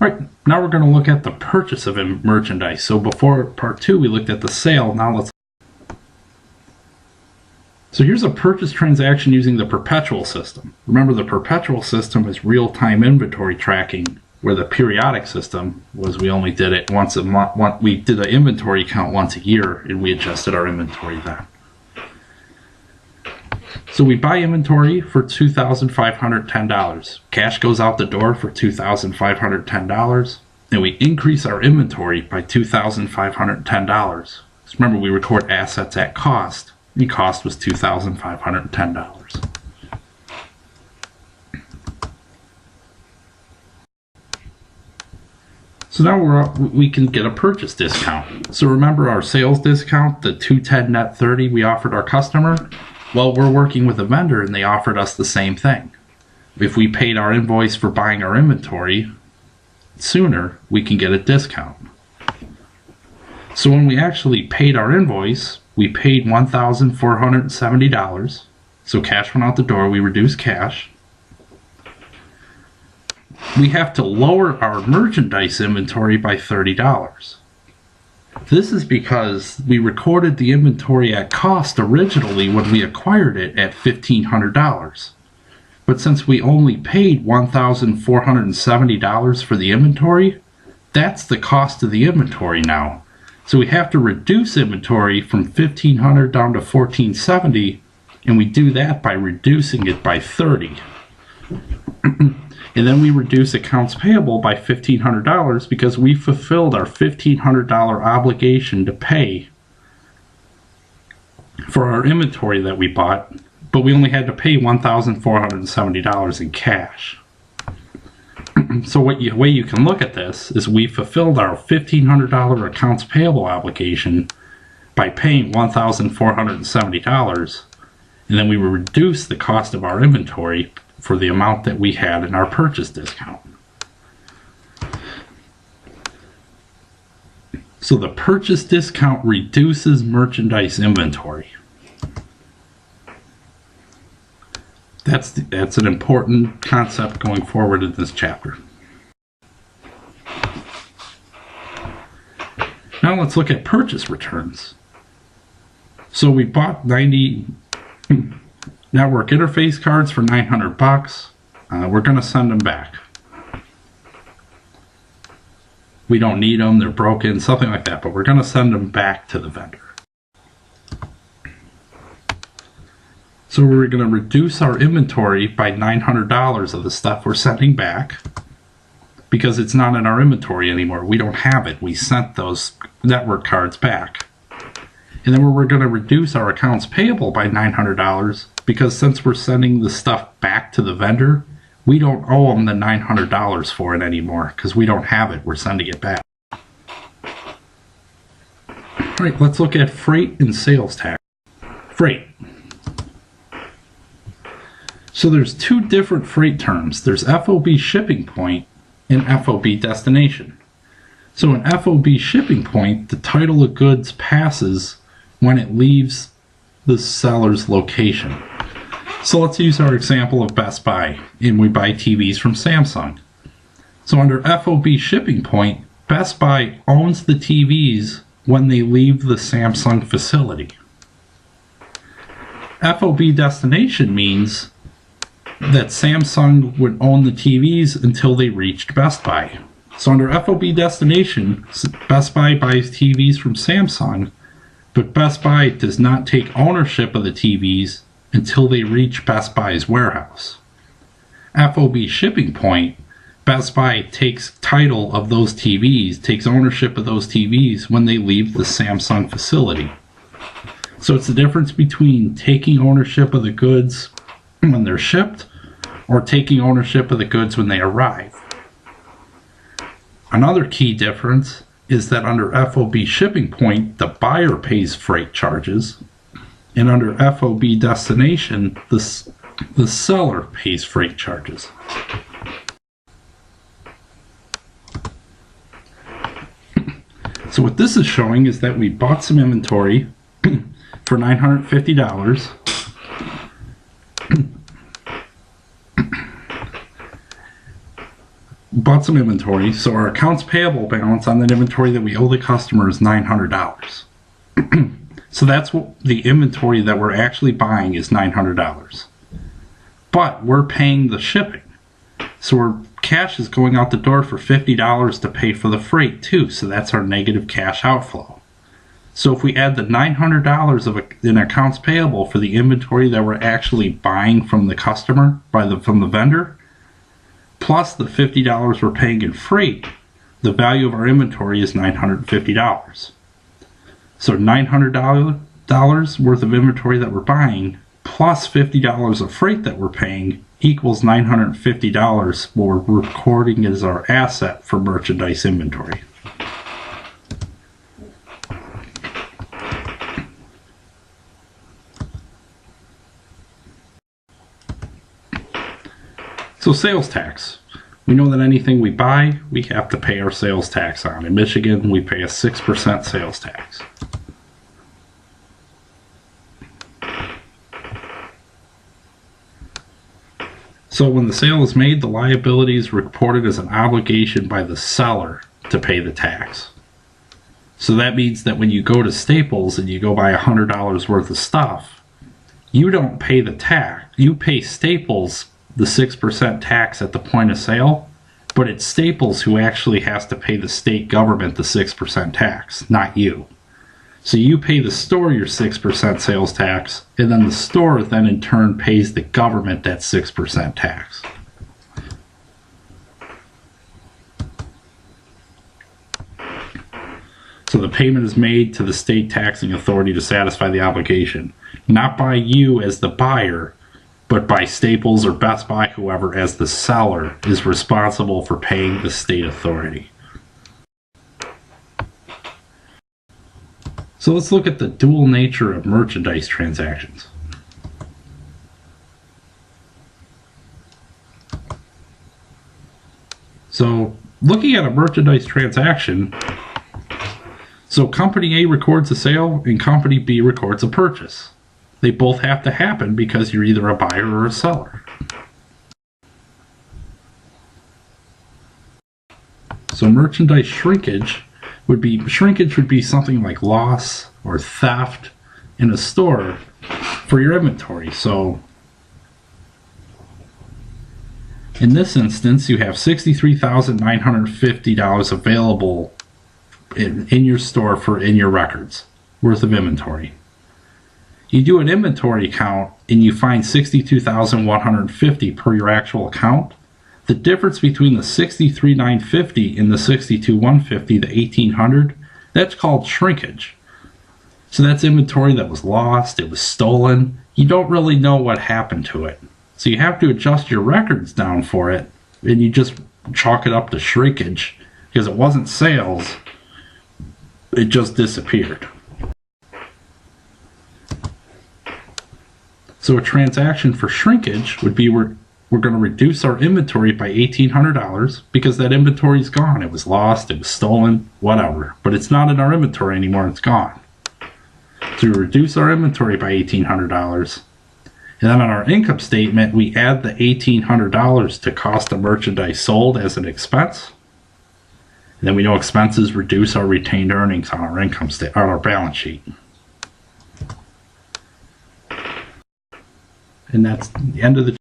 Right, now we're going to look at the purchase of merchandise. So before part 2, we looked at the sale. Now let's. So here's a purchase transaction using the perpetual system. Remember, the perpetual system is real-time inventory tracking, where the periodic system was we only did it once a month. We did an inventory count once a year, and we adjusted our inventory then. So we buy inventory for $2,510. Cash goes out the door for $2,510, and we increase our inventory by $2,510. So remember, we record assets at cost. The cost was $2,510. So now we can get a purchase discount. So remember our sales discount, the $210 net $30 we offered our customer? Well, we're working with a vendor and they offered us the same thing. If we paid our invoice for buying our inventory sooner, we can get a discount. So when we actually paid our invoice, we paid $1,470. So cash went out the door, we reduced cash. We have to lower our merchandise inventory by $30. This is because we recorded the inventory at cost originally when we acquired it at $1,500. But since we only paid $1,470 for the inventory, that's the cost of the inventory now. So we have to reduce inventory from $1,500 down to $1,470, and we do that by reducing it by $30. And then we reduce accounts payable by $1,500 because we fulfilled our $1,500 obligation to pay for our inventory that we bought, but we only had to pay $1,470 in cash. So the way you can look at this is we fulfilled our $1,500 accounts payable obligation by paying $1,470, and then we reduce the cost of our inventory for the amount that we had in our purchase discount. So the purchase discount reduces merchandise inventory. That's an important concept going forward in this chapter. Now let's look at purchase returns. So we bought 90 network interface cards for $900. We're going to send them back. We don't need them, they're broken, something like that, but we're going to send them back to the vendor. So we're going to reduce our inventory by $900 of the stuff we're sending back because it's not in our inventory anymore. We don't have it. We sent those network cards back. And then we're going to reduce our accounts payable by $900 because since we're sending the stuff back to the vendor, we don't owe them the $900 for it anymore because we don't have it. We're sending it back. All right, let's look at freight and sales tax. Freight. So there's two different freight terms. There's FOB shipping point and FOB destination. So an FOB shipping point, the title of goods passes when it leaves the seller's location. So let's use our example of Best Buy, and we buy TVs from Samsung. So under FOB shipping point, Best Buy owns the TVs when they leave the Samsung facility. FOB destination means that Samsung would own the TVs until they reached Best Buy. So under FOB destination, Best Buy buys TVs from Samsung, but Best Buy does not take ownership of the TVs until they reach Best Buy's warehouse. FOB shipping point, Best Buy takes title of those TVs, takes ownership of those TVs when they leave the Samsung facility. So it's the difference between taking ownership of the goods when they're shipped or taking ownership of the goods when they arrive. Another key difference is that under FOB shipping point, the buyer pays freight charges, and under FOB destination, the seller pays freight charges. So what this is showing is that we bought some inventory for $950. bought some inventory, so our accounts payable balance on that inventory that we owe the customer is $900. So that's what the inventory that we're actually buying is $900. But we're paying the shipping. So our cash is going out the door for $50 to pay for the freight too. So that's our negative cash outflow. So if we add the $900 in accounts payable for the inventory that we're actually buying from the customer, from the vendor, plus the $50 we're paying in freight, the value of our inventory is $950. So $900 worth of inventory that we're buying plus $50 of freight that we're paying equals $950 what we're recording as our asset for merchandise inventory. So sales tax. We know that anything we buy, we have to pay our sales tax on. In Michigan, we pay a 6% sales tax. So when the sale is made, the liability is reported as an obligation by the seller to pay the tax. So that means that when you go to Staples and you go buy $100 worth of stuff, you don't pay the tax. You pay Staples the 6% tax at the point of sale, but it's Staples who actually has to pay the state government the 6% tax, not you. So you pay the store your 6% sales tax, and then the store then in turn pays the government that 6% tax. So the payment is made to the state taxing authority to satisfy the obligation, not by you as the buyer, but by Staples or Best Buy, whoever as the seller is responsible for paying the state authority. So let's look at the dual nature of merchandise transactions. So looking at a merchandise transaction, so company A records a sale and company B records a purchase. They both have to happen because you're either a buyer or a seller. So merchandise shrinkage would be something like loss or theft in a store for your inventory. So in this instance, you have $63,950 available in your store in your records worth of inventory. You do an inventory count and you find $62,150 per your actual account. The difference between the $63,950 and the $62,150, the $1,800, that's called shrinkage. So that's inventory that was lost, it was stolen. You don't really know what happened to it. So you have to adjust your records down for it, and you just chalk it up to shrinkage because it wasn't sales, it just disappeared. So a transaction for shrinkage would be we're going to reduce our inventory by $1,800 because that inventory is gone. It was lost, it was stolen, whatever. But it's not in our inventory anymore, it's gone. So we reduce our inventory by $1,800. And then on our income statement, we add the $1,800 to cost of merchandise sold as an expense. And then we know expenses reduce our retained earnings on our income statement, on our balance sheet. And that's the end of the